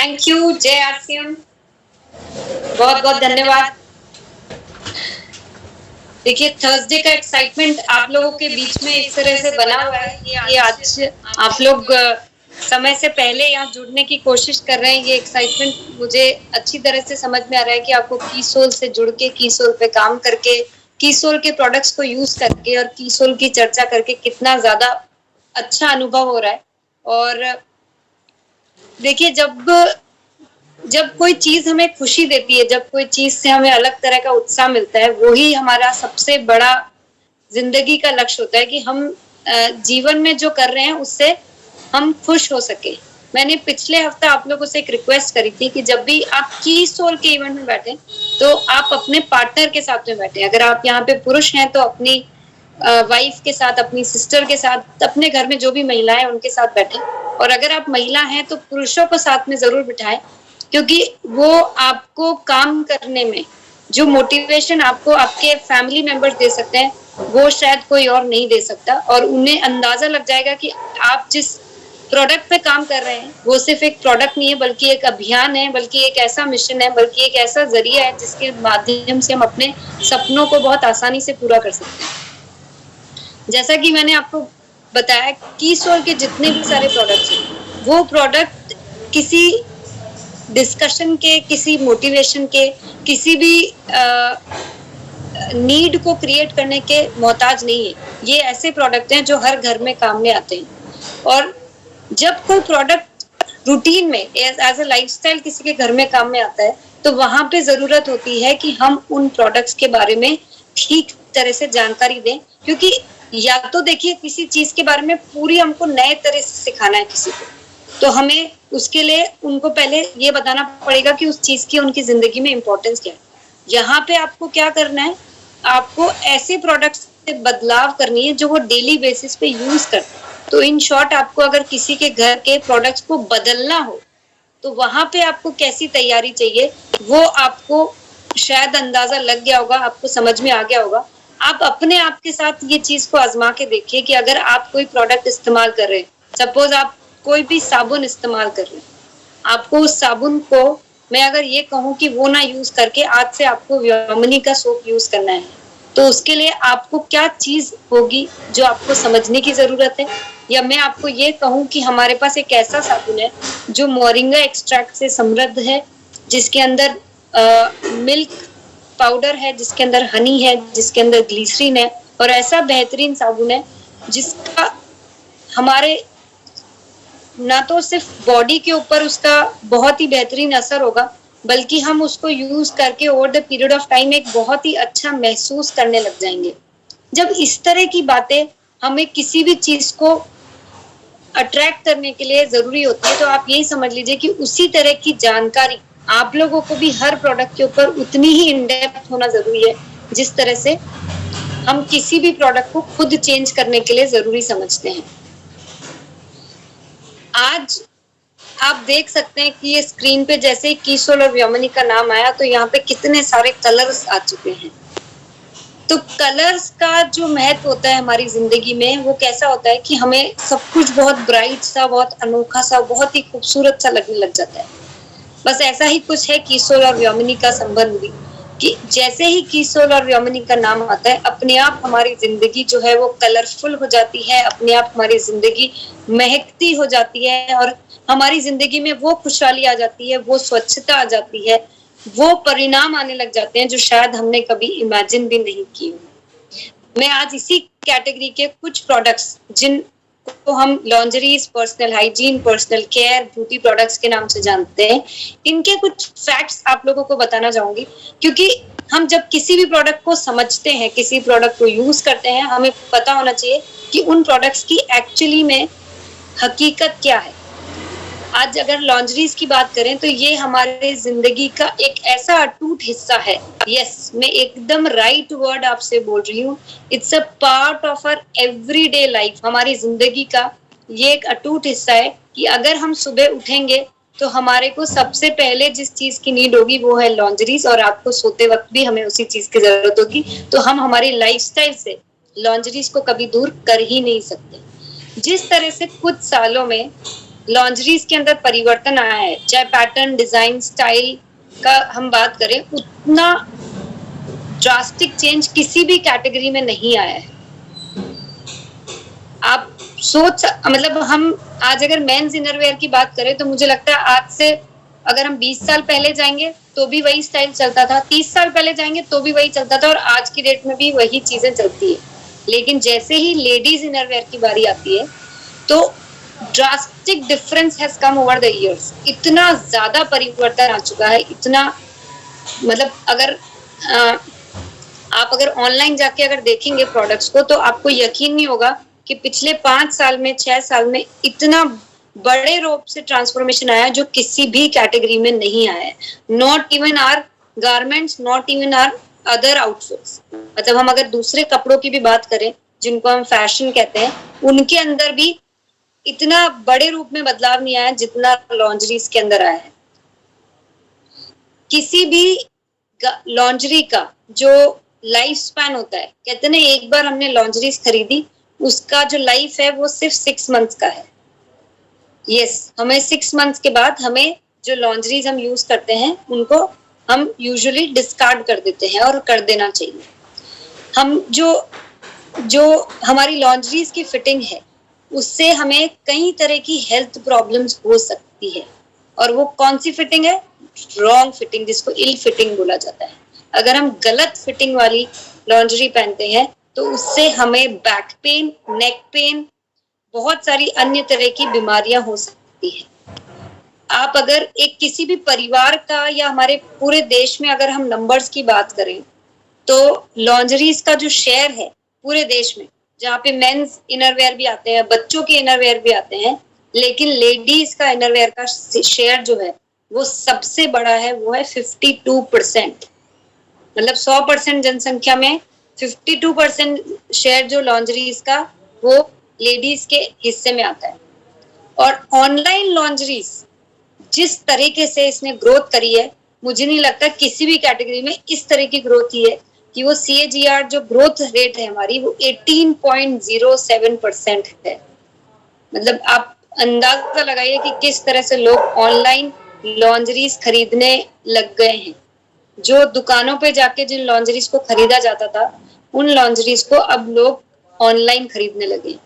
Thank you जय RCM, बहुत बहुत धन्यवाद। देखिए थर्सडे का एक्साइटमेंट आप लोगों के बीच में इस तरह से बना हुआ है कि आज आप लोग समय से पहले यहाँ जुड़ने की कोशिश कर रहे हैं। ये एक्साइटमेंट मुझे अच्छी तरह से समझ में आ रहा है कि आपको कीसोल से जुड़ के, कीसोल पे काम करके, कीसोल के प्रोडक्ट्स को यूज करके और कीसोल की चर्चा करके कितना ज्यादा अच्छा अनुभव हो रहा है। और देखिए जब कोई चीज हमें खुशी देती है, जब कोई चीज से हमें अलग तरह का उत्साह मिलता है, वही हमारा सबसे बड़ा जिंदगी का लक्ष्य होता है कि हम जीवन में जो कर रहे हैं उससे हम खुश हो सके। मैंने पिछले हफ्ता आप लोगों से एक रिक्वेस्ट करी थी कि जब भी आप कीसोल के इवेंट में बैठे तो आप अपने पार्टनर के साथ में बैठे। अगर आप यहाँ पे पुरुष हैं तो अपनी वाइफ के साथ, अपनी सिस्टर के साथ, अपने घर में जो भी महिला है उनके साथ बैठे। और अगर आप महिला हैं तो पुरुषों को साथ में जरूर बिठाएं, क्योंकि वो आपको काम करने में जो मोटिवेशन आपको आपके फैमिली मेंबर्स दे सकते हैं वो शायद कोई और नहीं दे सकता। और उन्हें अंदाजा लग जाएगा कि आप जिस प्रोडक्ट पे काम कर रहे हैं वो सिर्फ एक प्रोडक्ट नहीं है, बल्कि एक अभियान है, बल्कि एक ऐसा मिशन है, बल्कि एक ऐसा जरिया है जिसके माध्यम से हम अपने सपनों को बहुत आसानी से पूरा कर सकते हैं। जैसा कि मैंने आपको बताया, कीसोल के जितने भी सारे प्रोडक्ट्स हैं वो प्रोडक्ट किसी डिस्कशन के, किसी मोटिवेशन के, किसी भी नीड को क्रिएट करने के मोहताज नहीं है। ये ऐसे प्रोडक्ट हैं जो हर घर में काम में आते हैं। और जब कोई प्रोडक्ट रूटीन में एज ए लाइफस्टाइल किसी के घर में काम में आता है तो वहां पे जरूरत होती है कि हम उन प्रोडक्ट्स के बारे में ठीक तरह से जानकारी दें। क्योंकि या तो देखिए किसी चीज के बारे में पूरी हमको नए तरह से सिखाना है किसी को, तो हमें उसके लिए उनको पहले ये बताना पड़ेगा कि उस चीज की उनकी जिंदगी में इम्पोर्टेंस क्या है। यहाँ पे आपको क्या करना है, आपको ऐसे प्रोडक्ट्स से बदलाव करनी है जो वो डेली बेसिस पे यूज करते हैं। तो इन शॉर्ट आपको अगर किसी के घर के प्रोडक्ट्स को बदलना हो तो वहां पे आपको कैसी तैयारी चाहिए वो आपको शायद अंदाजा लग गया होगा, आपको समझ में आ गया होगा। आप अपने आप के साथ ये चीज को आजमा के देखिए कि अगर आप कोई प्रोडक्ट इस्तेमाल कर रहे हैं, सपोज आप कोई भी साबुन इस्तेमाल कर रहे हैं, आपको उस साबुन को मैं अगर ये कहूँ कि वो ना यूज करके आज से आपको व्योमिनी का सोप यूज करना है, तो उसके लिए आपको क्या चीज होगी जो आपको समझने की जरूरत है। या मैं आपको ये कहूँ कि हमारे पास एक ऐसा साबुन है जो मोरिंगा एक्सट्रैक्ट से समृद्ध है, जिसके अंदर मिल्क पाउडर है, जिसके अंदर हनी है, जिसके अंदर ग्लिसरीन है, और ऐसा बेहतरीन साबुन है जिसका हमारे ना तो सिर्फ बॉडी के ऊपर उसका बहुत ही बेहतरीन असर होगा, बल्कि हम उसको यूज करके over the period of time एक बहुत ही अच्छा महसूस करने लग जाएंगे। जब इस तरह की बातें हमें किसी भी चीज को अट्रैक्ट करने के लिए जरूरी होती है, तो आप यही समझ लीजिए कि उसी तरह की जानकारी आप लोगों को भी हर प्रोडक्ट के ऊपर उतनी ही इन डेप्थ होना जरूरी है जिस तरह से हम किसी भी प्रोडक्ट को खुद चेंज करने के लिए जरूरी समझते हैं। आज आप देख सकते हैं कि ये स्क्रीन पे जैसे ही कीसोल और व्योमिनी का नाम आया तो यहाँ पे कितने सारे कलर्स आ चुके हैं। तो कलर्स का जो महत्व होता है हमारी जिंदगी में वो कैसा होता है कि हमें सब कुछ बहुत ब्राइट सा, बहुत अनोखा सा, बहुत ही खूबसूरत सा लगने लग जाता है। बस ऐसा ही कुछ है कीसोल और व्योमिनी का संबंध भी, कि जैसे ही कीसोल और व्योमिनी का नाम आता है अपने आप हमारी जिंदगी जो है वो कलरफुल हो जाती है, अपने आप हमारी जिंदगी महकती हो जाती है, और हमारी जिंदगी में वो खुशहाली आ जाती है, वो स्वच्छता आ जाती है, वो परिणाम आने लग जाते हैं जो शायद हमने कभी इमेजिन भी नहीं किए। मैं आज इसी कैटेगरी के कुछ प्रोडक्ट्स जिनको हम lingeries, personal hygiene, personal care, beauty products के नाम से जानते हैं, इनके कुछ फैक्ट्स आप लोगों को बताना चाहूंगी। क्योंकि हम जब किसी भी प्रोडक्ट को समझते हैं, किसी प्रोडक्ट को यूज करते हैं, हमें पता होना चाहिए कि उन प्रोडक्ट्स की एक्चुअली में हकीकत क्या है। आज अगर लॉन्जरीज की बात करें तो ये हमारे जिंदगी का एक ऐसा अटूट हिस्सा है। यस, मैं एकदम राइट वर्ड आपसे बोल रही हूँ। It's a part of our everyday life. हमारी जिंदगी का ये एक अटूट हिस्सा है कि अगर हम सुबह उठेंगे तो हमारे को सबसे पहले जिस चीज की नीड होगी वो है लॉन्जरीज, और आपको सोते वक्त भी हमें उसी चीज की जरूरत होगी। तो हम हमारी लाइफस्टाइल से लॉन्जरीज को कभी दूर कर ही नहीं सकते। जिस तरह से कुछ सालों में लॉन्ड्रीज के अंदर परिवर्तन आया है, चाहे पैटर्न, डिजाइन, स्टाइल का हम बात करें, उतना ड्रास्टिक चेंज किसी भी कैटेगरी में नहीं आया है। आप मतलब हम आज अगर मेंस इनरवेयर की बात करें तो मुझे लगता है आज से अगर हम 20 साल पहले जाएंगे तो भी वही स्टाइल चलता था, 30 साल पहले जाएंगे तो भी वही चलता था, और आज की डेट में भी वही चीजें चलती है। लेकिन जैसे ही लेडीज इनरवेयर की बारी आती है तो drastic difference has come over the years. इतना ज्यादा परिवर्तन आ चुका है, इतना मतलब अगर आप अगर ऑनलाइन जाके अगर देखेंगे प्रोडक्ट्स को तो आपको यकीन नहीं होगा कि पिछले 5 साल में 6 साल में इतना बड़े रूप से ट्रांसफॉर्मेशन आया जो किसी भी कैटेगरी में नहीं आया है। Not even our garments, not even our other outfits. मतलब हम अगर दूसरे कपड़ों की भी बात करें जिनको हम फैशन कहते हैं, उनके अंदर भी इतना बड़े रूप में बदलाव नहीं आया जितना लॉन्जरीज के अंदर आया है। किसी भी लॉन्जरी का जो लाइफ स्पैन होता है, कहते हैं एक बार हमने लॉन्जरीज खरीदी, उसका जो लाइफ है वो सिर्फ 6 मंथ्स का है। हमें 6 मंथ्स के बाद हमें जो लॉन्जरीज हम यूज करते हैं उनको हम यूजुअली डिस्कार्ड कर देते हैं और कर देना चाहिए। हम जो हमारी लॉन्जरीज की फिटिंग है उससे हमें कई तरह की हेल्थ प्रॉब्लम्स हो सकती है, और वो कौन सी फिटिंग है? रॉन्ग फिटिंग, जिसको इल फिटिंग बोला जाता है। अगर हम गलत फिटिंग वाली लॉन्जरी पहनते हैं तो उससे हमें बैक पेन, नेक पेन, बहुत सारी अन्य तरह की बीमारियां हो सकती है। आप अगर एक किसी भी परिवार का या हमारे पूरे देश में अगर हम नंबर्स की बात करें तो लॉन्जरीज का जो शेयर है पूरे देश में, जहाँ पे मेंस इनरवेयर भी आते हैं, बच्चों के इनरवेयर भी आते हैं, लेकिन लेडीज का इनरवेयर का शेयर जो है वो सबसे बड़ा है, वो है 52%। मतलब 100% जनसंख्या में 52% शेयर जो लॉन्जरीज का वो लेडीज के हिस्से में आता है। और ऑनलाइन लॉन्जरीज जिस तरीके से इसने ग्रोथ करी है, मुझे नहीं लगता किसी भी कैटेगरी में इस तरह की ग्रोथ ही है कि वो CAGR जो ग्रोथ रेट है हमारी वो 18.07% है। मतलब आप अंदाजा लगाइए कि किस तरह से लोग ऑनलाइन लॉन्जरीज खरीदने लग गए हैं। जो दुकानों पे जाके जिन लॉन्जरीज को खरीदा जाता था उन लॉन्जरीज को अब लोग ऑनलाइन खरीदने लगे।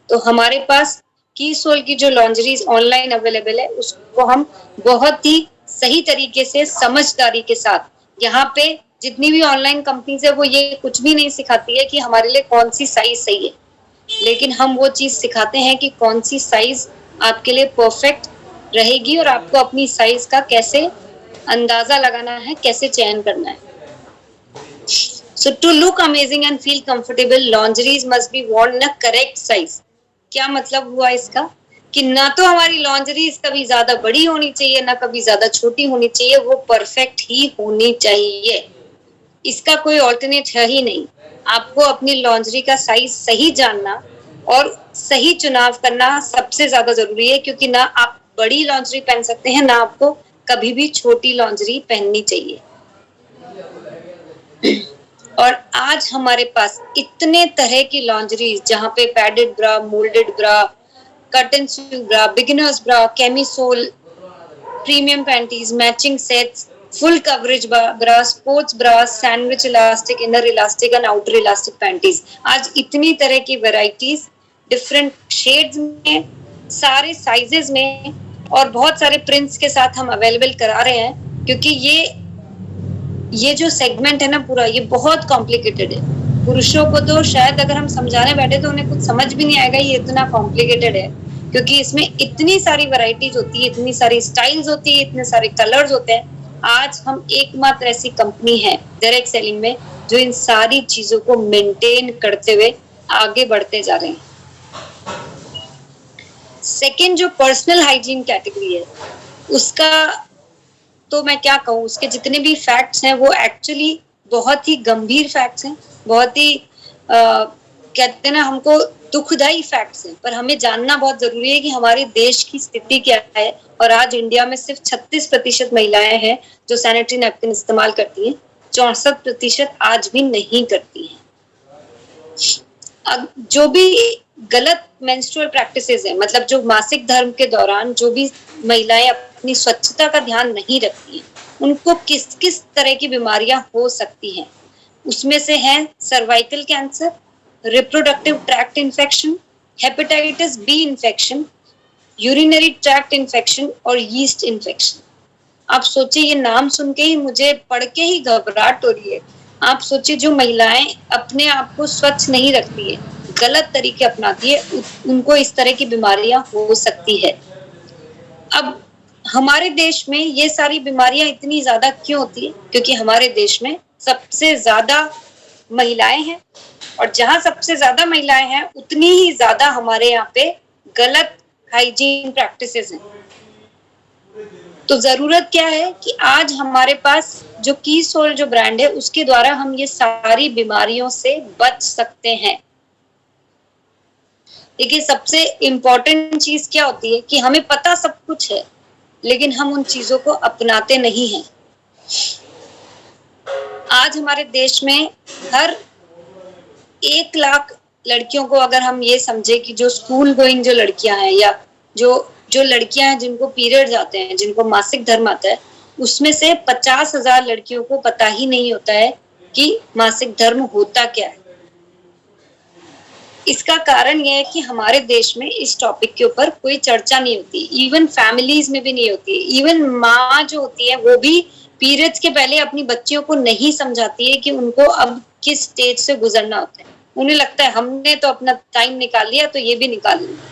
तो हमारे पास कीसोल की जो लॉन्जरीज ऑनलाइन अवेलेबल है उसको हम बहुत ही सही तरीके से समझदारी के साथ, यहाँ पे जितनी भी ऑनलाइन कंपनीज है वो ये कुछ भी नहीं सिखाती है कि हमारे लिए कौन सी साइज सही है, लेकिन हम वो चीज सिखाते हैं कि कौन सी साइज आपके लिए परफेक्ट रहेगी और आपको अपनी साइज का कैसे अंदाजा लगाना है, कैसे चयन करना है। So to look amazing and feel comfortable, lingeries must be worn in a correct size. क्या मतलब हुआ इसका कि ना तो हमारी लॉन्जरीज कभी ज्यादा बड़ी होनी चाहिए ना कभी ज्यादा छोटी होनी चाहिए, वो परफेक्ट ही होनी चाहिए। इसका कोई ऑल्टरनेट है ही नहीं। आपको अपनी लॉन्जरी का साइज सही जानना और सही चुनाव करना सबसे ज्यादा जरूरी है, क्योंकि ना आप बड़ी लॉन्जरी पहन सकते हैं ना आपको कभी भी छोटी लॉन्जरी पहननी चाहिए। और आज हमारे पास इतने तरह की लॉन्जरीज, जहाँ पे padded bra, moulded bra, cut and sew bra, beginners bra, camisole, premium panties, matching sets, full coverage bra, sports bra, sandwich elastic, inner elastic and outer elastic panties. आज इतनी तरह की वैरायटीज डिफरेंट शेड्स में, सारे sizes में और बहुत सारे प्रिंट्स के साथ हम अवेलेबल करा रहे हैं, क्योंकि ये जो सेगमेंट है ना पूरा, ये बहुत कॉम्प्लिकेटेड है। पुरुषों को तो शायद अगर हम समझाने बैठे तो उन्हें कुछ समझ भी नहीं आएगा ये इतना कॉम्प्लिकेटेड है, क्योंकि इसमें इतनी सारी वैरायटीज होती है, इतनी सारी स्टाइल्स होती है, इतने सारे कलर्स होते हैं। आज हम एकमात्र ऐसी कंपनी है डायरेक्ट सेलिंग में जो इन सारी चीजों को मेंटेन करते हुए आगे बढ़ते जा रहे हैं। सेकेंड, जो पर्सनल हाइजीन कैटेगरी है उसका तो मैं क्या कहूँ, उसके जितने भी फैक्ट्स हैं वो एक्चुअली बहुत ही गंभीर फैक्ट्स हैं, बहुत ही कहते हैं ना हमको दुखदाई फैक्ट्स हैं, पर हमें जानना बहुत जरूरी है कि हमारे देश की स्थिति क्या है। और आज इंडिया में सिर्फ 36% महिलाएं हैं जो सैनिटरी नैपकिन इस्तेमाल करती हैं, 64% आज भी नहीं करती हैं। अब जो भी गलत मेंस्ट्रुअल प्रैक्टिसेस है, मतलब जो मासिक धर्म के दौरान जो भी महिलाएं अपनी स्वच्छता का ध्यान नहीं रखती हैं, उनको किस किस तरह की बीमारियां हो सकती हैं। उसमें से है cervical cancer, reproductive tract infection, hepatitis B infection, urinary tract infection और यीस्ट इन्फेक्शन। आप सोचिए, ये नाम सुन के ही मुझे पढ़ के ही घबराहट हो रही है। आप सोचिए, जो महिलाएं अपने आप को स्वच्छ नहीं रखती है, गलत तरीके अपनाती है, उनको इस तरह की बीमारियां हो सकती है। अब हमारे देश में ये सारी बीमारियां इतनी ज्यादा क्यों होती है? क्योंकि हमारे देश में सबसे ज्यादा महिलाएं हैं, और जहां सबसे ज्यादा महिलाएं हैं उतनी ही ज्यादा हमारे यहाँ पे गलत हाइजीन प्रैक्टिसेस हैं। तो जरूरत क्या है कि आज हमारे पास जो कीसोल जो ब्रांड है, उसके द्वारा हम ये सारी बीमारियों से बच सकते हैं। देखिए, सबसे इम्पोर्टेंट चीज क्या होती है कि हमें पता सब कुछ है, लेकिन हम उन चीजों को अपनाते नहीं हैं। आज हमारे देश में हर 1 लाख लड़कियों को अगर हम ये समझे कि जो स्कूल गोइंग जो लड़कियां हैं, या जो लड़कियां हैं जिनको पीरियड्स आते हैं, जिनको मासिक धर्म आता है, उसमें से 50,000 लड़कियों को पता ही नहीं होता है कि मासिक धर्म होता क्या है। इसका कारण यह है कि हमारे देश में इस टॉपिक के ऊपर कोई चर्चा नहीं होती, इवन फैमिलीज में भी नहीं होती। इवन माँ जो होती है वो भी पीरियड्स के पहले अपनी बच्चियों को नहीं समझाती है कि उनको अब किस स्टेज से गुजरना होता है। उन्हें लगता है हमने तो अपना टाइम निकाल लिया, तो ये भी निकाल लिया।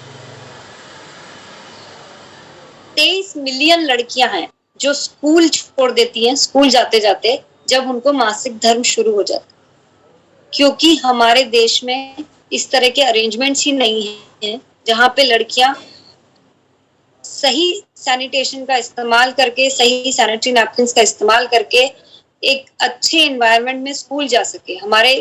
23 मिलियन लड़कियां हैं जो स्कूल छोड़ देती हैं स्कूल जाते जाते, जब उनको मासिक धर्म शुरू हो जाता, क्योंकि हमारे देश में इस तरह के अरेंजमेंट्स ही नहीं हैं जहां पे लड़कियां सही सैनिटेशन का इस्तेमाल करके, सही सैनिटरी नैपकिन्स का इस्तेमाल करके एक अच्छे एनवायरनमेंट में स्कूल जा सके। हमारे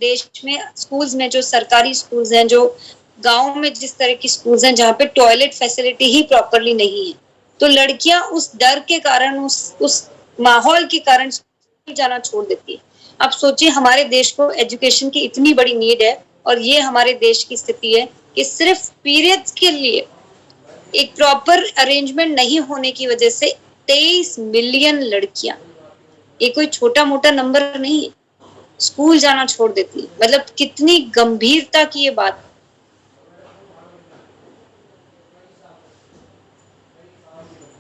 देश में स्कूल्स में, जो सरकारी स्कूल्स हैं, जो गांव में जिस तरह की स्कूल्स हैं जहाँ पे टॉयलेट फैसिलिटी ही प्रॉपरली नहीं है, तो लड़कियां उस डर के कारण, उस माहौल के कारण स्कूल जाना छोड़ देती है। अब सोचिए, हमारे देश को एजुकेशन की इतनी बड़ी नीड है, और ये हमारे देश की स्थिति है कि सिर्फ पीरियड्स के लिए एक प्रॉपर अरेंजमेंट नहीं होने की वजह से 23 मिलियन लड़कियां, ये कोई छोटा मोटा नंबर नहीं है, स्कूल जाना छोड़ देती है। मतलब कितनी गंभीरता की ये बात।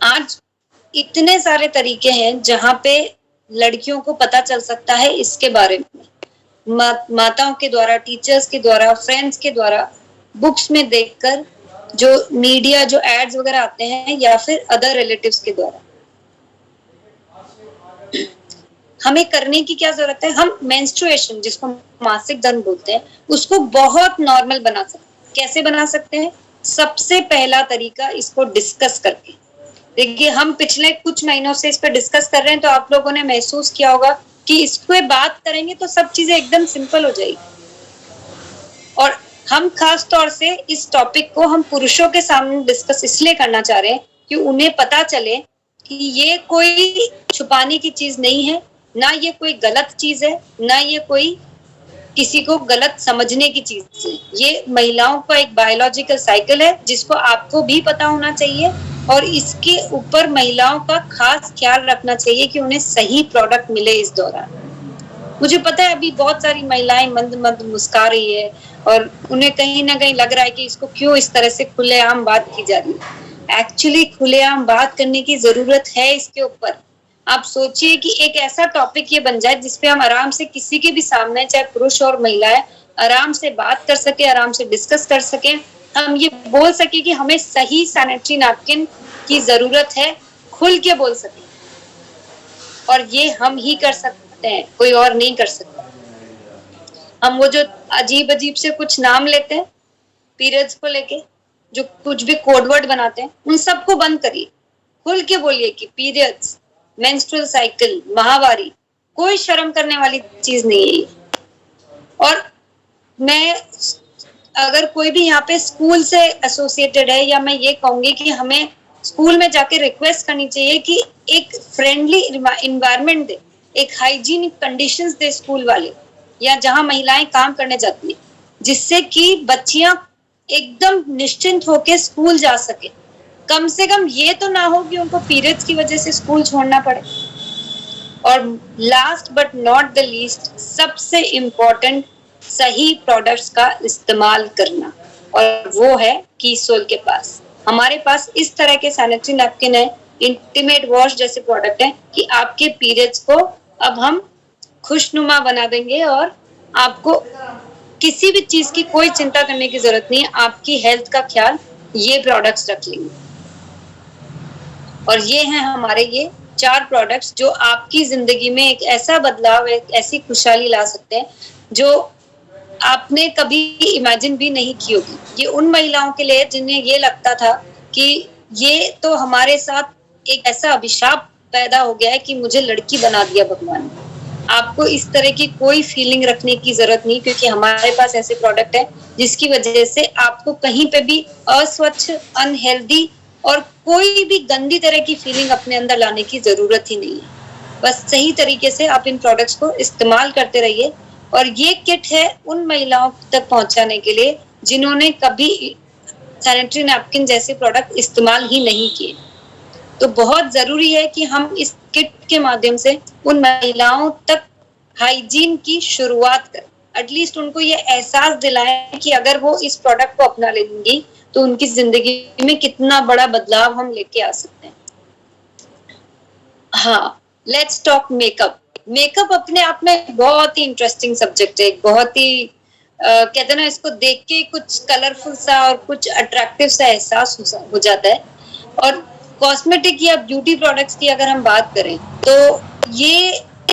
आज इतने सारे तरीके हैं जहां पे लड़कियों को पता चल सकता है इसके बारे में, माताओं के द्वारा, टीचर्स के द्वारा, फ्रेंड्स के द्वारा, बुक्स में देखकर, जो मीडिया, जो एड्स वगैरह आते हैं, या फिर अदर रिलेटिव्स के द्वारा। हमें करने की क्या जरूरत है? हम मेंस्ट्रुएशन, जिसको मासिक धर्म बोलते हैं, उसको बहुत नॉर्मल बना सकते हैं। कैसे बना सकते हैं? सबसे पहला तरीका, इसको डिस्कस करके। देखिए, हम पिछले कुछ महीनों से इस पर डिस्कस कर रहे हैं, तो आप लोगों ने महसूस किया होगा कि इस पे बात करेंगे तो सब चीजें एकदम सिंपल हो जाएगी। और हम खास तौर से इस टॉपिक को हम पुरुषों के सामने डिस्कस इसलिए करना चाह रहे हैं कि उन्हें पता चले कि ये कोई छुपाने की चीज नहीं है, ना ये कोई गलत चीज है, ना ये कोई किसी को गलत समझने की चीज है। ये महिलाओं का एक बायोलॉजिकल साइकिल है, जिसको आपको भी पता होना चाहिए, और इसके ऊपर महिलाओं का खास ख्याल रखना चाहिए कि उन्हें सही प्रोडक्ट मिले इस दौरान। मुझे पता है अभी बहुत सारी महिलाएं मंद मंद मुस्कुरा रही है, और उन्हें कहीं ना कहीं लग रहा है कि इसको क्यों इस तरह से खुलेआम बात की जा रही है। एक्चुअली खुलेआम बात करने की जरूरत है इसके ऊपर। आप सोचिए कि एक ऐसा टॉपिक ये बन जाए जिसपे हम आराम से किसी के भी सामने, चाहे पुरुष और महिलाएं, आराम से बात कर सके, आराम से डिस्कस कर सके। हम ये बोल सके कि हमें सही सैनिटरी नैपकिन की जरूरत है, खुल के बोल सके, और ये हम ही कर सकते हैं, कोई और नहीं कर सकता। हम वो जो अजीब अजीब से कुछ नाम लेते हैं पीरियड्स को लेके, जो कुछ भी कोडवर्ड बनाते हैं, उन सबको बंद करिए। खुल के बोलिए कि पीरियड्स, मेंस्ट्रुअल साइकिल, माहवारी, कोई शर्म करने वाली चीज नहीं है। और मैं, अगर कोई भी यहाँ पे स्कूल से एसोसिएटेड है, या मैं ये कहूंगी कि हमें स्कूल में जाके रिक्वेस्ट करनी चाहिए कि एक फ्रेंडली इन्वायरमेंट दे, एक हाइजीनिक कंडीशंस दे स्कूल वाले, या जहां महिलाएं काम करने जाती हैं, जिससे कि बच्चियां एकदम निश्चिंत होके स्कूल जा सके। कम से कम ये तो ना हो कि उनको पीरियड्स की वजह से स्कूल छोड़ना पड़े। और last but not the least, सबसे इम्पोर्टेंट, सही प्रोडक्ट्स का इस्तेमाल करना, और वो है कीसोल के पास। हमारे पास इस तरह के सैनिटरी नैपकिन है, इंटीमेट वॉश जैसे प्रोडक्ट है कि आपके पीरियड्स को अब हम खुशनुमा बना देंगे और आपको किसी भी चीज की कोई चिंता करने की जरूरत नहीं है। आपकी हेल्थ का ख्याल ये प्रोडक्ट्स रख लेंगे। और ये हैं हमारे ये 4 प्रोडक्ट्स जो आपकी जिंदगी में एक ऐसा बदलाव, एक ऐसी खुशहाली ला सकते हैं जो आपने कभी इमेजिन भी नहीं की होगी। ये उन महिलाओं के लिए जिन्हें ये लगता था कि ये तो हमारे साथ एक ऐसा अभिशाप पैदा हो गया है कि मुझे लड़की बना दिया भगवान ने। आपको इस तरह की कोई फीलिंग रखने की जरूरत नहीं, क्योंकि हमारे पास ऐसे प्रोडक्ट है जिसकी वजह से आपको कहीं पे भी अस्वच्छ, अनहेल्दी और कोई भी गंदी तरह की फीलिंग अपने अंदर लाने की जरूरत ही नहीं है। बस सही तरीके से आप इन प्रोडक्ट्स को इस्तेमाल करते रहिए। और ये किट है उन महिलाओं तक पहुंचाने के लिए जिन्होंने कभी सैनिटरी नैपकिन जैसे प्रोडक्ट इस्तेमाल ही नहीं किए। तो बहुत जरूरी है कि हम इस किट के माध्यम से उन महिलाओं तक हाइजीन की शुरुआत करें। एटलीस्ट उनको ये एहसास दिलाएं कि अगर वो इस प्रोडक्ट को अपना लेंगी तो उनकी जिंदगी में कितना बड़ा बदलाव हम लेके आ सकते हैं। हाँ, लेट्स टॉक मेकअप। मेकअप अपने आप में बहुत ही इंटरेस्टिंग सब्जेक्ट है, बहुत ही कहते हैं ना, इसको देख के कुछ कलरफुल सा और कुछ अट्रैक्टिव सा एहसास हो जाता है। और कॉस्मेटिक या ब्यूटी प्रोडक्ट्स की अगर हम बात करें तो ये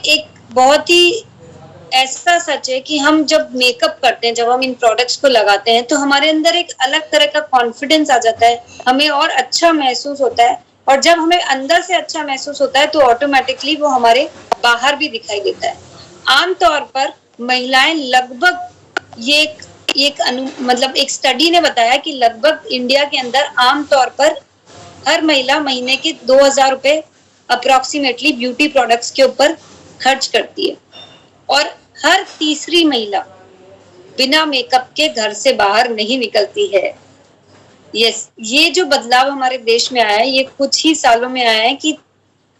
एक बहुत ही ऐसा सच है कि हम जब मेकअप करते हैं, जब हम इन प्रोडक्ट्स को लगाते हैं तो हमारे अंदर एक अलग तरह का कॉन्फिडेंस आ जाता है, हमें और अच्छा महसूस होता है। और जब हमें अंदर से अच्छा महसूस होता है तो ऑटोमेटिकली वो हमारे बाहर भी दिखाई देता है। आमतौर पर महिलाएं लगभग मतलब एक स्टडी ने बताया कि लगभग इंडिया के अंदर आमतौर पर हर महिला महीने के 2000 रुपए अप्रोक्सीमेटली ब्यूटी प्रोडक्ट्स के ऊपर खर्च करती है। और हर तीसरी महिला बिना मेकअप के घर से बाहर नहीं निकलती है। यस, ये जो बदलाव हमारे देश में आया है ये कुछ ही सालों में आया है कि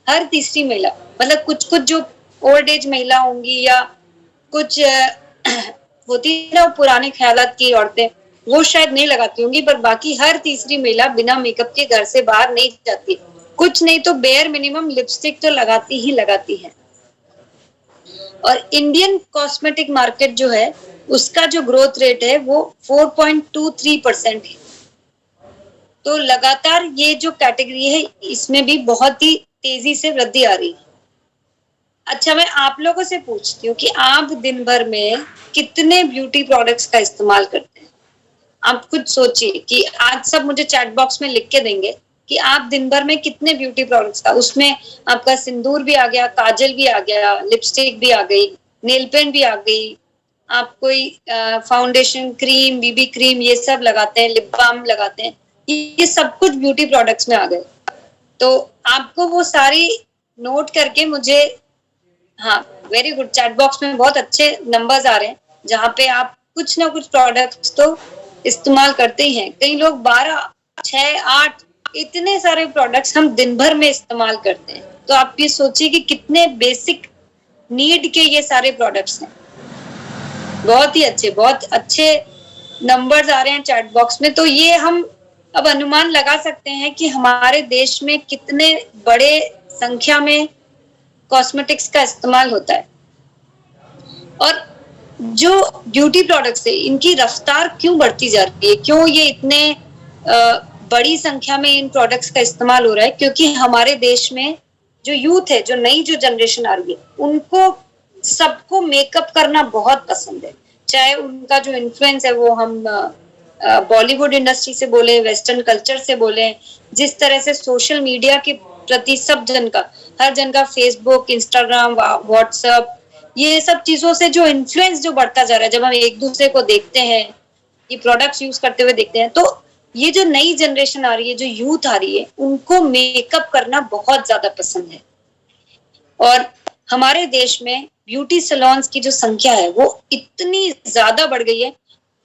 हर तीसरी महिला, मतलब कुछ जो ओल्ड एज महिला होंगी या कुछ होती ना पुराने ख्यालात की औरतें, वो शायद नहीं लगाती होंगी, पर बाकी हर तीसरी महिला बिना मेकअप के घर से बाहर नहीं जाती। कुछ नहीं तो बेयर मिनिमम लिपस्टिक तो लगाती ही लगाती है। और इंडियन कॉस्मेटिक मार्केट जो है उसका जो ग्रोथ रेट है वो 4.23% है। तो लगातार ये जो कैटेगरी है इसमें भी बहुत ही तेजी से वृद्धि आ रही है। अच्छा, मैं आप लोगों से पूछती हूँ कि आप दिन भर में कितने ब्यूटी प्रोडक्ट्स का इस्तेमाल करते हैं? आप खुद सोचिए कि आज सब मुझे चैट बॉक्स में लिख के देंगे कि आप दिन भर में कितने ब्यूटी प्रोडक्ट्स का, उसमें आपका सिंदूर भी आ गया, काजल भी आ गया, लिपस्टिक भी आ गई, नेल पेंट भी आ गई, आप कोई फाउंडेशन, क्रीम, बीबी क्रीम ये सब लगाते हैं, लिप बाम लगाते हैं, ये सब कुछ ब्यूटी प्रोडक्ट्स में आ गए। तो आपको वो सारी नोट करके मुझे, हाँ वेरी गुड, चैट बॉक्स में बहुत अच्छे नंबर्स आ रहे हैं जहाँ पे आप कुछ ना कुछ प्रोडक्ट्स तो इस्तेमाल करते ही हैं। कई लोग 12, 6, 8 इतने सारे प्रोडक्ट्स हम दिन भर में इस्तेमाल करते हैं। तो आप ये सोचिए कि कितने बेसिक नीड के ये सारे प्रोडक्ट्स हैं। बहुत अच्छे नंबर्स आ रहे हैं चैट बॉक्स में। तो ये हम अब अनुमान लगा सकते हैं कि हमारे देश में कितने बड़े संख्या में कॉस्मेटिक्स का इस्तेमाल होता है। और जो ब्यूटी प्रोडक्ट्स है इनकी रफ्तार क्यों बढ़ती जा रही है, क्यों ये इतने बड़ी संख्या में इन प्रोडक्ट्स का इस्तेमाल हो रहा है? क्योंकि हमारे देश में जो यूथ है, जो नई जो जनरेशन आ रही है, उनको सबको मेकअप करना बहुत पसंद है। चाहे उनका जो इन्फ्लुएंस है वो हम बॉलीवुड इंडस्ट्री से बोले, वेस्टर्न कल्चर से बोले, जिस तरह से सोशल मीडिया के प्रति हर जन का फेसबुक, इंस्टाग्राम, व्हाट्सएप, ये सब चीजों से जो इन्फ्लुएंस जो बढ़ता जा रहा है, जब हम एक दूसरे को देखते हैं, ये प्रोडक्ट्स यूज करते हुए देखते हैं, तो ये जो नई जनरेशन आ रही है, जो यूथ आ रही है, उनको मेकअप करना बहुत ज्यादा पसंद है। और हमारे देश में ब्यूटी सैलून्स की जो संख्या है वो इतनी ज्यादा बढ़ गई है,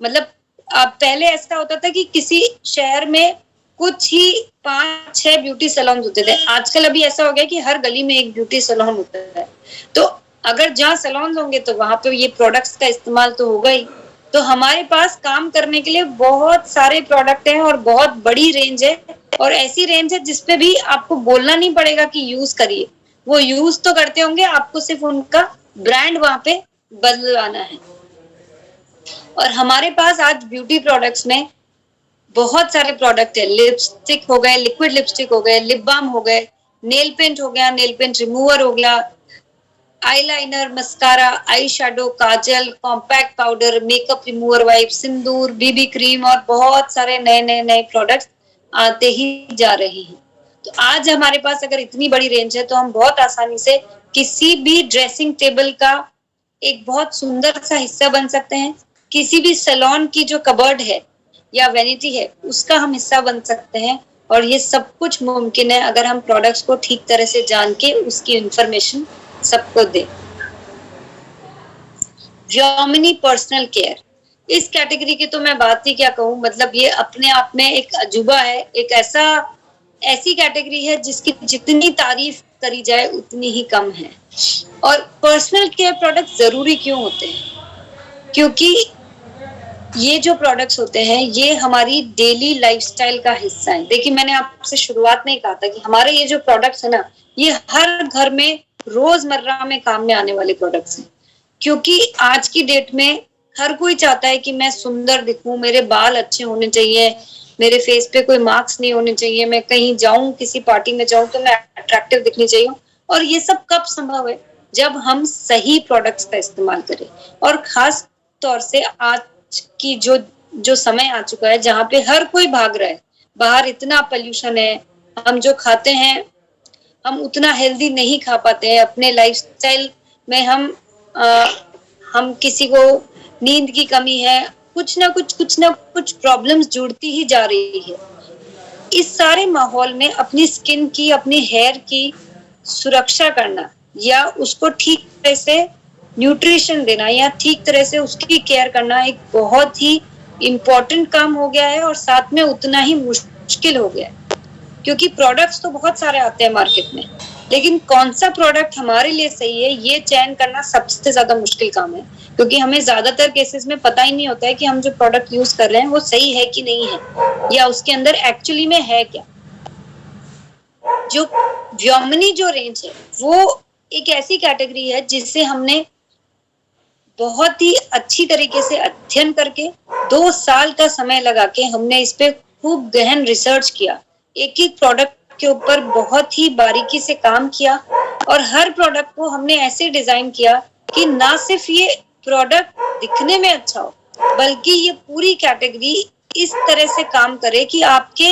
मतलब अब पहले ऐसा होता था कि किसी शहर में कुछ ही 5-6 ब्यूटी सैलून होते थे। आजकल अभी ऐसा हो गया कि हर गली में एक ब्यूटी सैलून होता है। तो अगर जहाँ सैलून होंगे तो वहां पे ये प्रोडक्ट्स का इस्तेमाल तो होगा ही। तो हमारे पास काम करने के लिए बहुत सारे प्रोडक्ट हैं और बहुत बड़ी रेंज है, और ऐसी रेंज है जिसपे भी आपको बोलना नहीं पड़ेगा कि यूज करिए, वो यूज तो करते होंगे, आपको सिर्फ उनका ब्रांड वहां पे बदलवाना है। और हमारे पास आज ब्यूटी प्रोडक्ट्स में बहुत सारे प्रोडक्ट है। लिपस्टिक हो गए, लिक्विड लिपस्टिक हो गए, लिप बाम हो गए, नेल पेंट हो गया, नेल पेंट रिमूवर हो गया, eyeliner, mascara, eye shadow, kajal, compact powder, makeup remover wipe, sindoor, BB cream और बहुत सारे नए नए नए प्रोडक्ट्स आते ही जा रहे हैं। तो आज हमारे पास अगर इतनी बड़ी रेंज है तो हम बहुत आसानी से किसी भी ड्रेसिंग टेबल का एक बहुत सुंदर सा हिस्सा बन सकते हैं। किसी भी सैलून की जो कबर्ड है या वैनिटी है उसका हम हिस्सा बन सकते हैं। और ये सब कुछ मुमकिन है अगर हम प्रोडक्ट्स को ठीक तरह से जान के उसकी इंफॉर्मेशन सबको दे। व्योमिनी पर्सनल केयर, इस कैटेगरी की तो मैं बात ही क्या कहूँ, मतलब ये अपने आप में एक अजूबा है, एक ऐसी कैटेगरी है जिसकी जितनी तारीफ करी जाए उतनी ही कम है। और पर्सनल केयर प्रोडक्ट जरूरी क्यों होते हैं? क्योंकि ये जो प्रोडक्ट्स होते हैं ये हमारी डेली लाइफस्टाइल का हिस्सा है। देखिए, मैंने आपसे शुरुआत में ही कहा था कि हमारे ये जो प्रोडक्ट्स है ना, ये हर घर में रोजमर्रा में काम में आने वाले प्रोडक्ट्स हैं। क्योंकि आज की डेट में हर कोई चाहता है कि मैं सुंदर दिखूं, मेरे बाल अच्छे होने चाहिए, मेरे फेस पे कोई मार्क्स नहीं होने चाहिए, मैं कहीं जाऊं, किसी पार्टी में जाऊं तो मैं अट्रैक्टिव दिखनी चाहिए। और ये सब कब संभव है? जब हम सही प्रोडक्ट्स का इस्तेमाल करें। और खास तौर से आज की जो समय आ चुका है जहाँ पे हर कोई भाग रहा है, बाहर इतना पोल्यूशन है, हम जो खाते हैं हम उतना हेल्दी नहीं खा पाते हैं, अपने लाइफस्टाइल में हम किसी को नींद की कमी है, कुछ ना कुछ प्रॉब्लम्स जुड़ती ही जा रही है। इस सारे माहौल में अपनी स्किन की, अपनी हेयर की सुरक्षा करना या उसको ठीक तरह से न्यूट्रिशन देना या ठीक तरह से उसकी केयर करना एक बहुत ही इम्पोर्टेंट काम हो गया है, और साथ में उतना ही मुश्किल हो गया है। क्योंकि प्रोडक्ट्स तो बहुत सारे आते हैं मार्केट में, लेकिन कौन सा प्रोडक्ट हमारे लिए सही है ये चयन करना सबसे ज्यादा मुश्किल काम है। क्योंकि हमें ज्यादातर केसेस में पता ही नहीं होता है कि हम जो प्रोडक्ट यूज कर रहे हैं वो सही है कि नहीं है, या उसके अंदर एक्चुअली में है क्या। जो व्योमिनी जो रेंज है वो एक ऐसी कैटेगरी है जिससे हमने बहुत ही अच्छी तरीके से अध्ययन करके 2 साल का समय लगा के हमने इस पे खूब गहन रिसर्च किया, एक एक प्रोडक्ट के ऊपर बहुत ही बारीकी से काम किया, और हर प्रोडक्ट को हमने ऐसे डिजाइन किया कि ना सिर्फ ये प्रोडक्ट दिखने में अच्छा हो, बल्कि ये पूरी कैटेगरी इस तरह से काम करे कि आपके,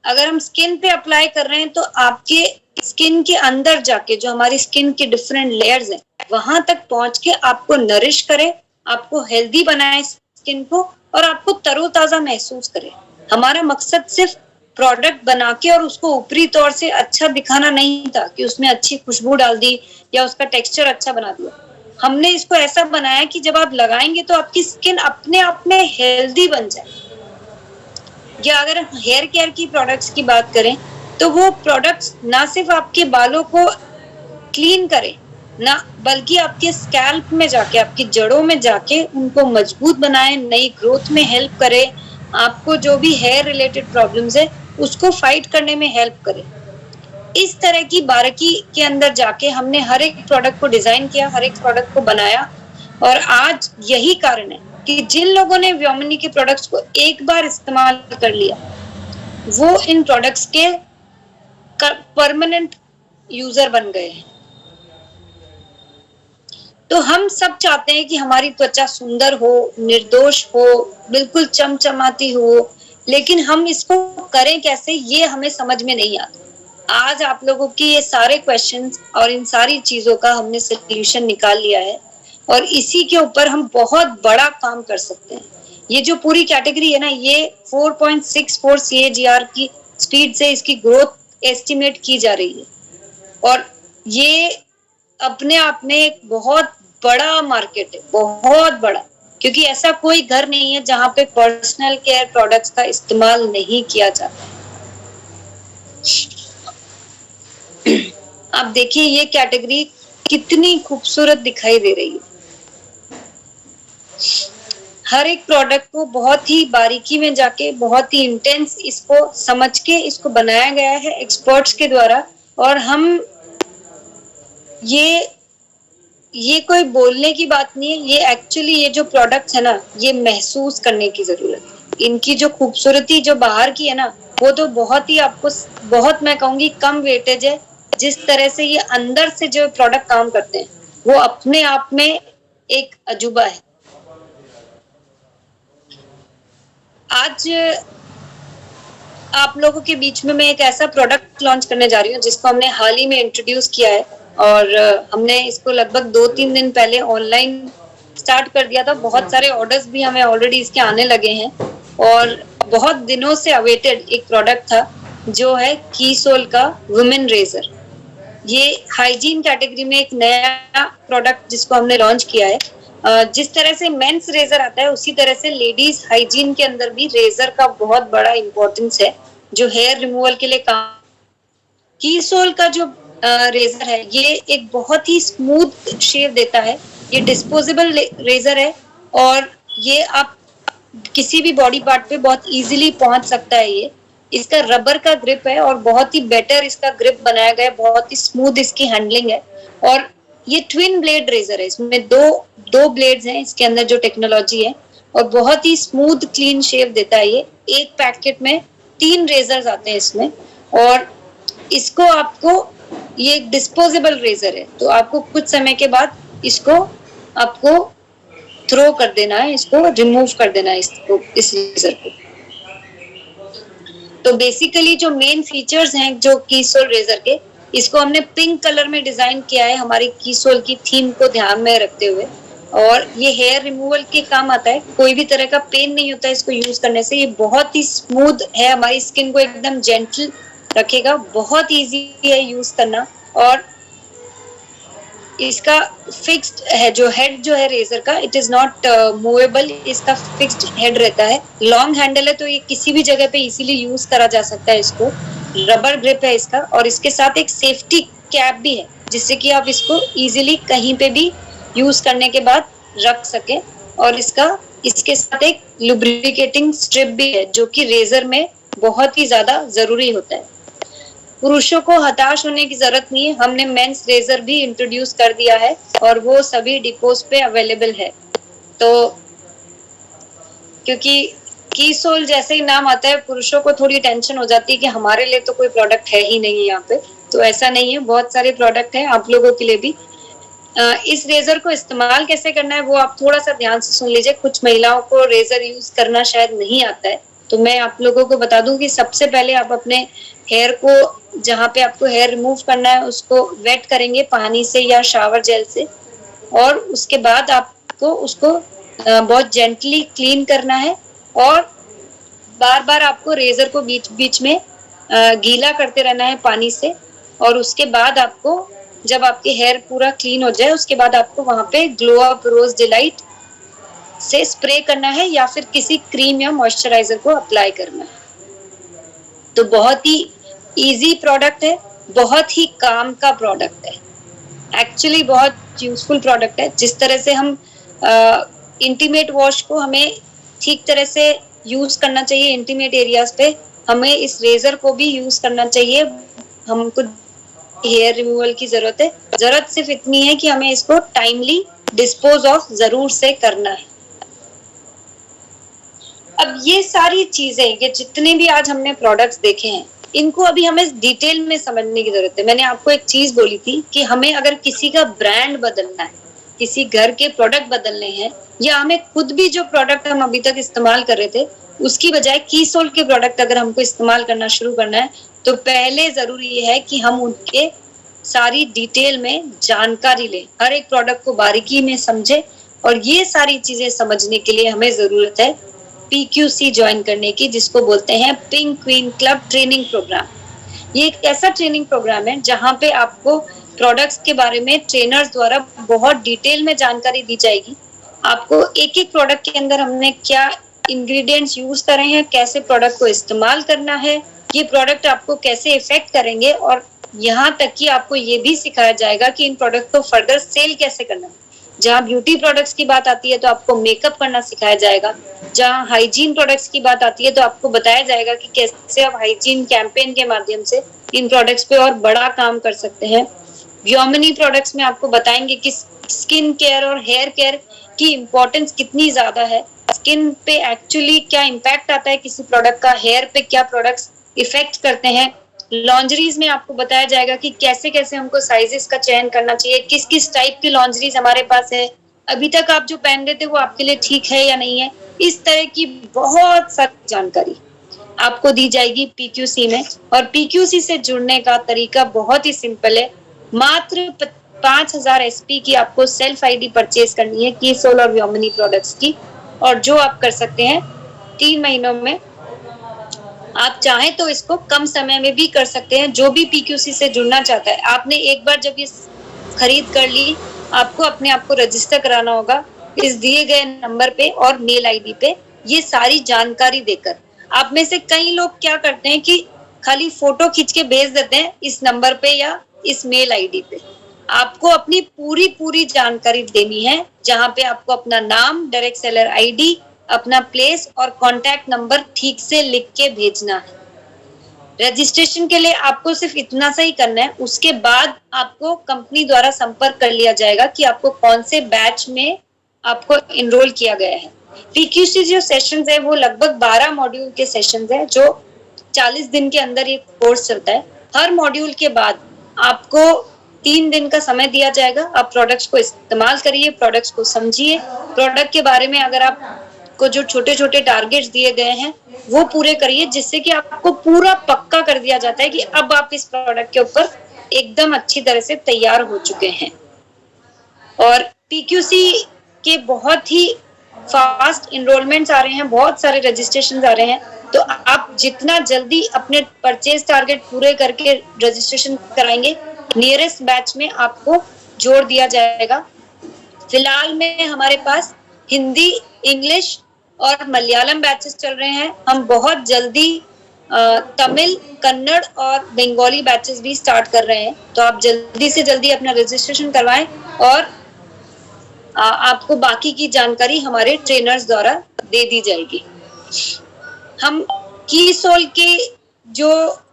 अगर हम स्किन पे अप्लाई कर रहे हैं तो आपके स्किन के अंदर जाके, जो हमारी स्किन के डिफरेंट लेयर्स हैं, वहां तक पहुंच के आपको नरिश करे, आपको हेल्दी बनाए स्किन को, और आपको तरोताजा महसूस करे। हमारा मकसद सिर्फ प्रोडक्ट बना के और उसको ऊपरी तौर से अच्छा दिखाना नहीं था कि उसमें अच्छी खुशबू डाल दी या उसका टेक्सचर अच्छा बना दिया। हमने इसको ऐसा बनाया कि जब आप लगाएंगे तो आपकी स्किन अपने आप में हेल्दी बन जाए। या अगर हेयर केयर की प्रोडक्ट्स की बात करें तो वो प्रोडक्ट्स ना सिर्फ आपके बालों को क्लीन करे ना, बल्कि आपके स्कैल्प में जाके, आपकी जड़ों में जाके उनको मजबूत बनाए, नई ग्रोथ में हेल्प करे, आपको जो भी हेयर रिलेटेड प्रॉब्लम्स है उसको फाइट करने में हेल्प करे। इस तरह की बारीकी के अंदर जाके हमने हर एक प्रोडक्ट को डिजाइन किया, हर एक प्रोडक्ट को बनाया। और आज यही कारण है कि जिन लोगों ने व्योमिनी के प्रोडक्ट्स को एक बार इस्तेमाल कर लिया वो इन प्रोडक्ट्स के परमानेंट यूजर बन गए हैं। तो हम सब चाहते हैं कि हमारी त्वचा सुंदर हो, निर्दोष हो, बिल्कुल चमचमाती हो, लेकिन हम इसको करें कैसे ये हमें समझ में नहीं आता। आज आप लोगों की ये सारे क्वेश्चंस और इन सारी चीजों का हमने सोल्यूशन निकाल लिया है, और इसी के ऊपर हम बहुत बड़ा काम कर सकते हैं। ये जो पूरी कैटेगरी है ना, ये 4.64 CAGR की स्पीड से इसकी ग्रोथ एस्टिमेट की जा रही है, और ये अपने आप में एक बहुत बड़ा मार्केट है, बहुत बड़ा। क्योंकि ऐसा कोई घर नहीं है जहाँ पे पर्सनल केयर प्रोडक्ट्स का इस्तेमाल नहीं किया जाता। आप देखिए ये कैटेगरी कितनी खूबसूरत दिखाई दे रही है। हर एक प्रोडक्ट को बहुत ही बारीकी में जाके बहुत ही इंटेंस इसको समझ के इसको बनाया गया है एक्सपर्ट्स के द्वारा। और हम ये कोई बोलने की बात नहीं है, ये एक्चुअली ये जो प्रोडक्ट्स है ना, ये महसूस करने की जरूरत है। इनकी जो खूबसूरती जो बाहर की है ना, वो तो बहुत ही आपको बहुत मैं कहूंगी कम वेटेज है। जिस तरह से ये अंदर से जो प्रोडक्ट काम करते हैं वो अपने आप में एक अजूबा है। आज आप लोगों के बीच में मैं एक ऐसा प्रोडक्ट लॉन्च करने जा रही हूँ जिसको हमने हाल ही में इंट्रोड्यूस किया है और हमने इसको लगभग 2-3 दिन पहले ऑनलाइन स्टार्ट कर दिया था। बहुत सारे ऑर्डर्स भी हमें ऑलरेडी इसके आने लगे हैं और बहुत दिनों से अवेटेड एक प्रोडक्ट था जो है कीसोल का वुमेन रेजर। ये हाइजीन कैटेगरी में एक नया प्रोडक्ट जिसको हमने लॉन्च किया है। जिस तरह से मेंस रेजर आता है उसी तरह से लेडीज हाइजीन के अंदर भी रेजर का बहुत बड़ा इंपॉर्टेंस है जो हेयर रिमूवल के लिए काम। कीसोल का जो रेजर है ये एक बहुत ही स्मूथ शेव देता है। ये डिस्पोजेबल रेजर है और ये आप किसी भी बॉडी पार्ट पे बहुत इजीली पहुंच सकता है। ये इसका रबर का ग्रिप है और बहुत ही बेटर इसका ग्रिप बनाया गया है, बहुत ही स्मूथ इसकी हैंडलिंग है। और ये ट्विन ब्लेड रेजर है, इसमें दो ब्लेड्स हैं इसके अंदर जो टेक्नोलॉजी है और बहुत ही स्मूथ क्लीन शेव देता है। ये एक पैकेट में 3 रेजर्स आते हैं इसमें और इसको आपको ये एक डिस्पोजेबल रेजर है तो आपको कुछ समय के बाद इसको आपको थ्रो कर देना है, इसको रिमूव कर देना है इस रेजर को। तो बेसिकली जो मेन फीचर्स हैं जो कीसोल रेजर के, इसको हमने पिंक कलर में डिजाइन किया है हमारी कीसोल की थीम को ध्यान में रखते हुए। और ये हेयर रिमूवल के काम आता है, कोई भी तरह का पेन नहीं होता है इसको यूज करने से। ये बहुत ही स्मूथ है, हमारी स्किन को एकदम जेंटल रखेगा, बहुत इजी है यूज करना। और इसका फिक्स्ड है जो हेड जो है रेजर का, इट इज नॉट मूवेबल, इसका फिक्स्ड हेड रहता है। लॉन्ग हैंडल है तो ये किसी भी जगह पे इजीली यूज करा जा सकता है इसको। रबर ग्रिप है इसका और इसके साथ एक सेफ्टी कैप भी है जिससे कि आप इसको इजीली कहीं पे भी यूज करने के बाद रख सके। और इसके साथ एक लुब्रिकेटिंग स्ट्रिप भी है जो कि रेजर में बहुत ही ज्यादा जरूरी होता है। पुरुषों को हताश होने की जरूरत नहीं है, हमने मेंस रेजर भी इंट्रोड्यूस कर दिया है और वो सभी डिपोज पे अवेलेबल है। तो क्योंकि कीसोल जैसे ही नाम आता है पुरुषों को थोड़ी टेंशन हो जाती है कि हमारे लिए तो कोई प्रोडक्ट है ही नहीं यहाँ पे, तो ऐसा नहीं है, बहुत सारे प्रोडक्ट हैं आप लोगों के लिए भी। इस रेजर को इस्तेमाल कैसे करना है वो आप थोड़ा सा ध्यान से सुन लीजिए। कुछ महिलाओं को रेजर यूज करना शायद नहीं आता है, तो मैं आप लोगों को बता दूं कि सबसे पहले आप अपने हेयर को, जहाँ पे आपको हेयर रिमूव करना है, उसको वेट करेंगे पानी से या शावर जेल से। और उसके बाद आपको उसको बहुत जेंटली क्लीन करना है और बार बार आपको रेजर को बीच बीच में गीला करते रहना है पानी से। और उसके बाद आपको जब आपके हेयर पूरा क्लीन हो जाए उसके बाद आपको वहां पे ग्लो अप रोज डिलाइट से स्प्रे करना है या फिर किसी क्रीम या मॉइस्चराइजर को अप्लाई करना है। तो बहुत ही इजी प्रोडक्ट है, बहुत ही काम का प्रोडक्ट है, एक्चुअली बहुत यूजफुल प्रोडक्ट है। जिस तरह से हम इंटीमेट वॉश को हमें ठीक तरह से यूज करना चाहिए इंटीमेट एरियाज पे, हमें इस रेजर को भी यूज करना चाहिए। हमको हेयर रिमूवल की जरूरत है, जरूरत सिर्फ इतनी है कि हमें इसको टाइमली डिस्पोज ऑफ जरूर से करना है। अब ये सारी चीजें, ये जितने भी आज हमने प्रोडक्ट्स देखे हैं, इनको अभी हमें डिटेल में समझने की जरूरत है। मैंने आपको एक चीज बोली थी कि हमें अगर किसी का ब्रांड बदलना है, किसी घर के प्रोडक्ट बदलने हैं, या हमें खुद भी जो प्रोडक्ट हम अभी तक इस्तेमाल कर रहे थे उसकी बजाय कीसोल के प्रोडक्ट अगर हमको इस्तेमाल करना शुरू करना है, तो पहले जरूरी ये है कि हम उनके सारी डिटेल में जानकारी लें, हर एक प्रोडक्ट को बारीकी में समझे। और ये सारी चीजें समझने के लिए हमें जरूरत है PQC ज्वाइन करने की, जिसको बोलते हैं pink queen club training programme. ये एक ऐसा ट्रेनिंग प्रोग्राम है जहाँ पे आपको प्रोडक्ट्स के बारे में ट्रेनर्स द्वारा बहुत डिटेल में जानकारी दी जाएगी। आपको एक एक प्रोडक्ट के अंदर हमने क्या इंग्रेडिएंट्स यूज करे हैं, कैसे प्रोडक्ट को इस्तेमाल करना है, ये प्रोडक्ट आपको कैसे इफेक्ट करेंगे, और यहाँ तक कि आपको ये भी सिखाया जाएगा कि इन प्रोडक्ट को फर्दर सेल कैसे करना है। जहाँ ब्यूटी प्रोडक्ट्स की बात आती है तो आपको मेकअप करना सिखाया जाएगा, जहाँ हाइजीन प्रोडक्ट्स की बात आती है तो आपको बताया जाएगा कि कैसे आप हाइजीन कैंपेन के माध्यम से इन प्रोडक्ट्स पे और बड़ा काम कर सकते हैं। व्योमिनी प्रोडक्ट्स में आपको बताएंगे कि स्किन केयर और हेयर केयर की इम्पोर्टेंस कितनी ज्यादा है, स्किन पे एक्चुअली क्या इम्पैक्ट आता है किसी प्रोडक्ट का, हेयर पे क्या प्रोडक्ट्स इफेक्ट करते हैं। लॉन्जरीज में आपको बताया जाएगा कि कैसे कैसे हमको साइजेस का चयन करना चाहिए, किस किस टाइप की लॉन्जरीज हमारे पास है, अभी तक आप जो पहन रहे थे वो आपके लिए ठीक है या नहीं है। इस तरह की बहुत सारी जानकारी आपको दी जाएगी पीक्यूसी में। और पीक्यूसी से जुड़ने का तरीका बहुत ही सिंपल है। मात्र 5000 एसपी की आपको सेल्फ आईडी परचेज करनी है कीसोल और व्योमिनी प्रोडक्ट्स की, और जो आप कर सकते हैं 3 महीनों में। आप चाहें तो इसको कम समय में भी कर सकते हैं। जो भी पीक्यूसी से जुड़ना चाहता है, आपने एक बार जब ये खरीद कर ली, आपको अपने आप को रजिस्टर कराना होगा इस दिए गए नंबर पे और मेल आईडी पे, ये सारी जानकारी देकर। आप में से कई लोग क्या करते हैं कि खाली फोटो खींच के भेज देते हैं इस नंबर पे या इस मेल आईडी पे। आपको अपनी पूरी जानकारी देनी है, जहां पे आपको अपना नाम, डायरेक्ट सेलर आईडी, अपना प्लेस और कांटेक्ट नंबर ठीक से लिख के भेजना है। रजिस्ट्रेशन के लिए आपको सिर्फ इतना सा ही करना है। उसके बाद आपको कंपनी द्वारा संपर्क कर लिया जाएगा कि आपको कौन से बैच में आपको एनरोल किया गया है। पीक्यूसी जो सेशंस है वो लगभग 12 मॉड्यूल के सेशंस है, जो 40 दिन के अंदर ये कोर्स चलता है। हर मॉड्यूल के बाद आपको 3 दिन का समय दिया जाएगा। आप प्रोडक्ट्स को इस्तेमाल करिए, प्रोडक्ट्स को समझिए, प्रोडक्ट के बारे में अगर आपको जो छोटे छोटे टारगेट्स दिए गए हैं वो पूरे करिए, जिससे कि आपको पूरा पक्का कर दिया जाता है कि अब आप इस प्रोडक्ट के ऊपर एकदम अच्छी तरह से तैयार हो चुके हैं। और पीक्यूसी के बहुत ही फास्ट इनरोलमेंट्स आ रहे हैं, बहुत सारे रजिस्ट्रेशन आ रहे हैं, तो आप जितना जल्दी अपने परचेज टारगेट पूरे करके रजिस्ट्रेशन कराएंगे, नियरेस्ट बैच में आपको जोड़ दिया जाएगा। फिलहाल में हमारे पास हिंदी, इंग्लिश और मलयालम बैचेस चल रहे हैं। हम बहुत जल्दी तमिल, कन्नड़ और बंगाली बैचेस भी स्टार्ट कर रहे हैं, तो आप जल्दी से जल्दी अपना रजिस्ट्रेशन करवाएं और आपको बाकी की जानकारी हमारे ट्रेनर्स द्वारा दे दी जाएगी। हम कीसोल के जो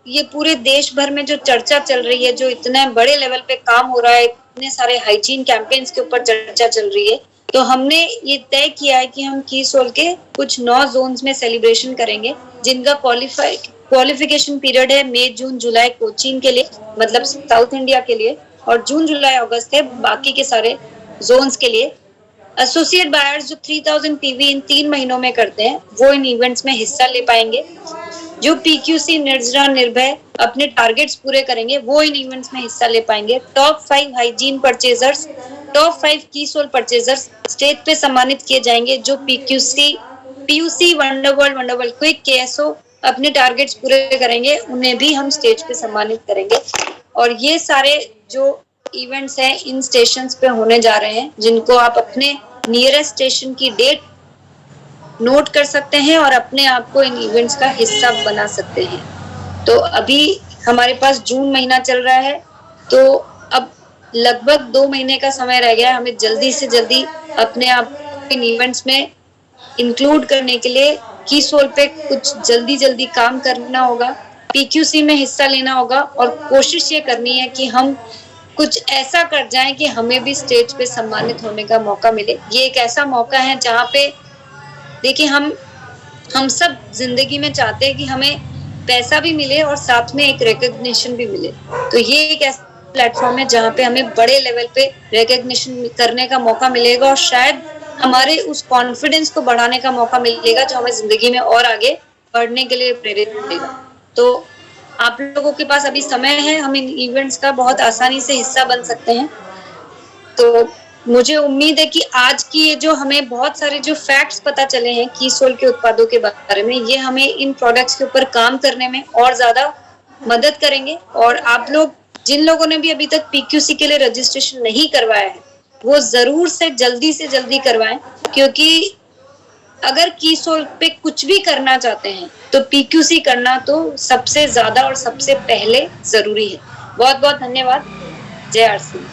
ये पूरे देश भर में जो चर्चा चल रही है, जो इतने बड़े लेवल पे काम हो रहा है, इतने सारे हाइजीन कैंपेन्स के ऊपर चर्चा चल रही है, तो हमने ये तय किया है कि हम कीसोल के कुछ 9 जोन्स में सेलिब्रेशन करेंगे, जिनका क्वालिफिकेशन पीरियड है मई, जून, जुलाई कोचिंग के लिए, मतलब साउथ इंडिया के लिए, और जून, जुलाई, अगस्त है बाकी के सारे जोन्स के लिए। एसोसिएट बायर्स जो 3000 पीवी इन 3 महीनों में करते हैं, वो इन इवेंट्स में हिस्सा ले पाएंगे। जो पीक्यूसी, निर्जरा, निर्भय अपने टारगेट्स पूरे करेंगे, वो इन इवेंट्स में हिस्सा ले पाएंगे। टॉप 5 हाइजीन परचेजर्स, टॉप 5 कीसोल परचेजर्स स्टेज पे सम्मानित किए जाएंगे। जो पीयूसी, वंडरवर्ल्ड क्विक, केएसओ अपने टारगेट्स पूरे करेंगे, उन्हें भी हम स्टेज पे सम्मानित करेंगे। और ये सारे जो इवेंट्स हैं इन स्टेशंस पे होने जा रहे हैं, जिनको आप अपने नियरेस्ट स्टेशन की डेट नोट कर सकते हैं और अपने आप को इन इवेंट्स का हिस्सा बना सकते हैं। तो अभी हमारे पास जून महीना चल रहा है, तो अब लगभग 2 महीने का समय रह गया है। हमें जल्दी से जल्दी अपने आप इन इवेंट्स में इंक्लूड करने के लिए कीसोल पे कुछ जल्दी काम करना होगा, पीक्यूसी में हिस्सा लेना होगा, और कोशिश ये करनी है कि हम कुछ ऐसा कर जाएं कि हमें भी स्टेज पे सम्मानित होने का मौका मिले। ये एक ऐसा मौका है जहाँ पे देखिए हम सब जिंदगी में चाहते हैं कि हमें पैसा भी मिले और साथ में एक रिकॉग्निशन भी मिले। तो ये एक ऐसा प्लेटफॉर्म है जहाँ पे हमें बड़े लेवल पे रिकॉग्निशन करने का मौका मिलेगा, और शायद हमारे उस कॉन्फिडेंस को बढ़ाने का मौका मिलेगा जो हमें जिंदगी में और आगे बढ़ने के लिए प्रेरित करेगा। तो आप लोगों के पास अभी समय है, हम इन इवेंट्स का बहुत आसानी से हिस्सा बन सकते हैं। तो मुझे उम्मीद है कि आज की ये जो हमें बहुत सारे जो फैक्ट्स पता चले हैं कीसोल के उत्पादों के बारे में, ये हमें इन प्रोडक्ट्स के ऊपर काम करने में और ज्यादा मदद करेंगे। और आप लोग जिन लोगों ने भी अभी तक पीक्यूसी के लिए रजिस्ट्रेशन नहीं करवाया है, वो जरूर से जल्दी करवाएं, क्योंकि अगर कीसोल पे कुछ भी करना चाहते हैं तो पीक्यूसी करना तो सबसे ज्यादा और सबसे पहले जरूरी है। बहुत बहुत धन्यवाद। जय आरसी।